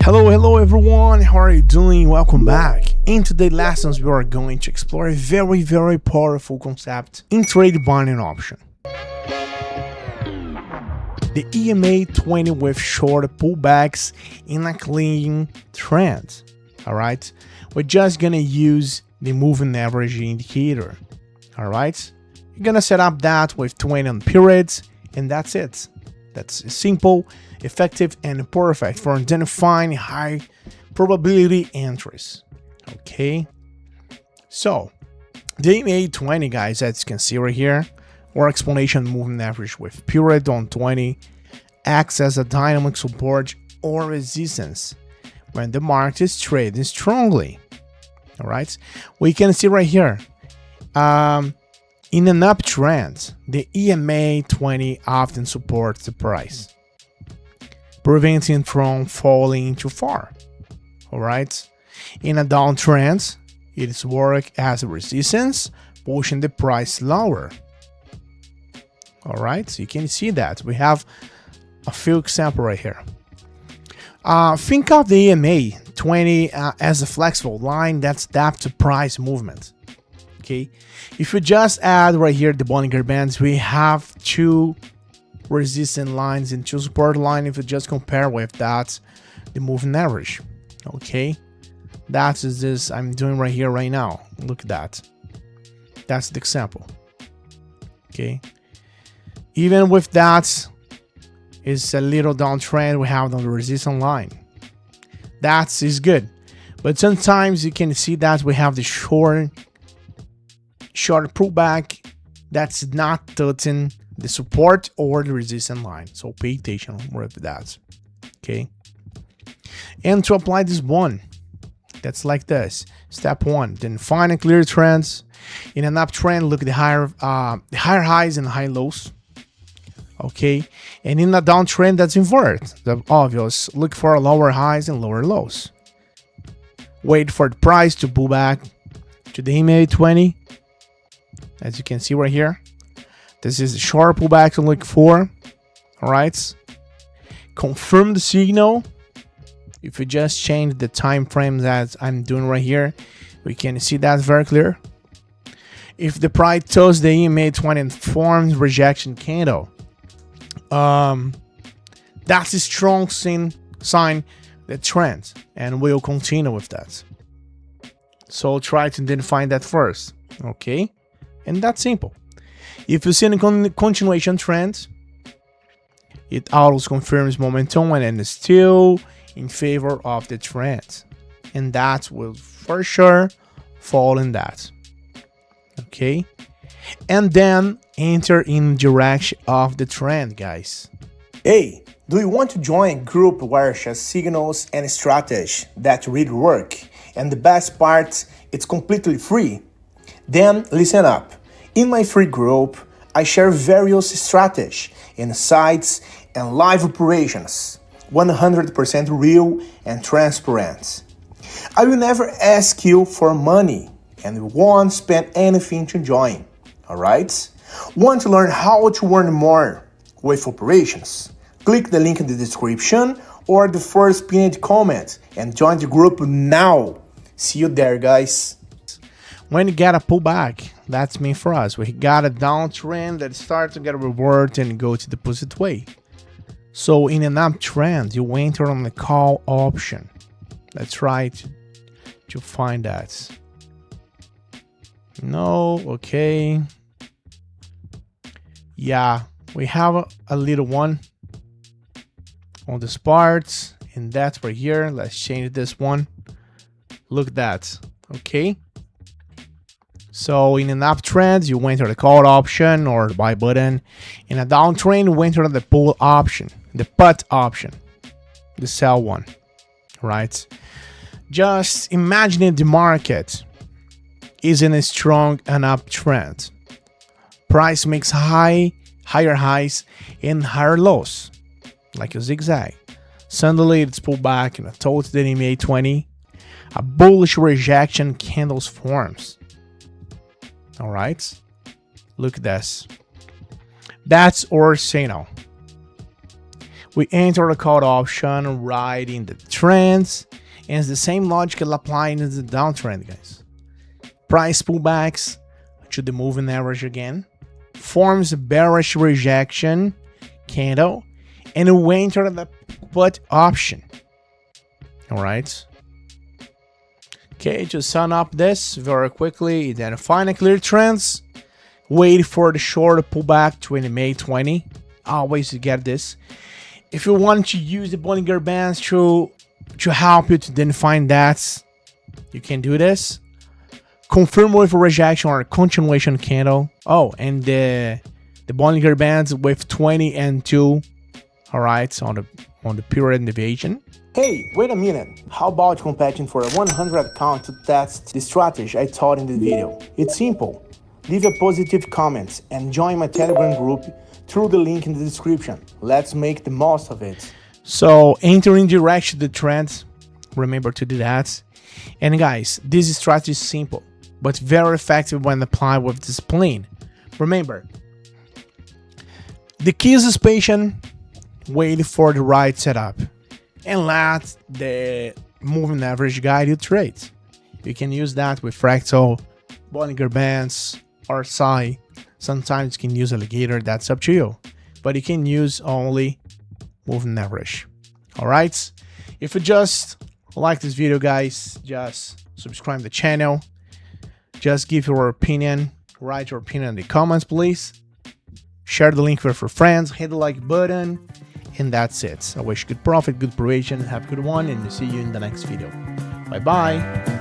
Hello everyone, how are you doing? Welcome back. In today's lessons, we are going to explore a very powerful concept in trade buying option. The EMA 20 with short pullbacks in a clean trend. Alright, we're just gonna use the moving average indicator. Alright, you're gonna set up that with 20 on periods, and that's it. That's simple, effective, and perfect for identifying high probability entries. Okay, so the EMA 20, guys, as you can see right here, or explanation moving average with period on 20, acts as a dynamic support or resistance when the market is trading strongly. All right, we can see right here, in an uptrend, the EMA 20 often supports the price, preventing it from falling too far. All right, in a downtrend, it works as a resistance, pushing the price lower. All right, so you can see that we have a few examples right here. Think of the EMA 20 as a flexible line that's adapted to price movement. Okay, if we just add right here the Bollinger Bands, we have two resistance lines and two support lines. If we just compare with that, the moving average. Okay, that is this I'm doing right here right now. Look at that. That's the example. Okay, even with that, it's a little downtrend we have on the resistance line. That is good, but sometimes you can see that we have the short pullback that's not touching the support or the resistance line, so pay attention with that. Okay, and to apply this one, that's like this. Step one, then find a clear trends. In an uptrend, look at the higher highs and high lows. Okay, and in a downtrend, that's invert the obvious. Look for lower highs and lower lows. Wait for the price to pull back to the EMA 20. As you can see right here, this is the short pullback to look for. All right, confirm the signal. If we just change the time frames as I'm doing right here, we can see that very clear. If the price touches the EMA 20 and forms rejection candle, that's a strong sign the trend, and we'll continue with that. So try to identify that first. Okay, and that's simple. If you see a continuation trend, it always confirms momentum and is still in favor of the trend, and that will for sure fall in that. Okay, and then enter in direction of the trend, guys. Hey, do you want to join a group where share signals and strategy that really work? And the best part, it's completely free. Then listen up. In my free group, I share various strategies, insights, and live operations, 100% real and transparent. I will never ask you for money and won't spend anything to join. Alright? Want to learn how to earn more with operations? Click the link in the description or the first pinned comment and join the group now. See you there, guys. When you get a pullback, that's mean for us. We got a downtrend that starts to get a reward and go to the opposite way. So in an uptrend, you enter on the call option. Let's try to find that. No, okay. Yeah, we have a little one on this part, and that's right here. Let's change this one. Look at that. Okay. So in an uptrend, you enter the call option or the buy button. In a downtrend, you enter the pull option, the put option, the sell one. Right? Just imagine the market is in a strong and uptrend. Price makes higher highs and higher lows, like a zigzag. Suddenly it's pulled back and towards the EMA 20. A bullish rejection candles forms. All right, look at this. That's our signal. We enter the call option right in the trends, and it's the same logic applying in the downtrend, guys. Price pullbacks to the moving average again, forms a bearish rejection candle, and we enter the put option. All right. Okay, to sum up this very quickly, identify a clear trends, wait for the short pullback 20MA 20. Always get this. If you want to use the Bollinger Bands to help you to identify that, you can do this. Confirm with a rejection or a continuation candle. Oh, and the Bollinger Bands with 20 and 2. All right, on the period deviation. Hey, wait a minute. How about competing for a 100 account to test the strategy I taught in the video? It's simple. Leave a positive comment and join my Telegram group through the link in the description. Let's make the most of it. So entering direction the trends. Remember to do that. And guys, this strategy is simple, but very effective when applied with discipline. Remember, the key is patient, wait for the right setup, and let the moving average guide your trades. You can use that with fractal, Bollinger Bands, or RSI. Sometimes you can use alligator, that's up to you. But you can use only moving average. Alright? If you just like this video, guys, just subscribe to the channel. Just give your opinion. Write your opinion in the comments, please. Share the link with your friends. Hit the like button. And that's it. I wish good profit, good preparation, have a good one, and see you in the next video. Bye bye.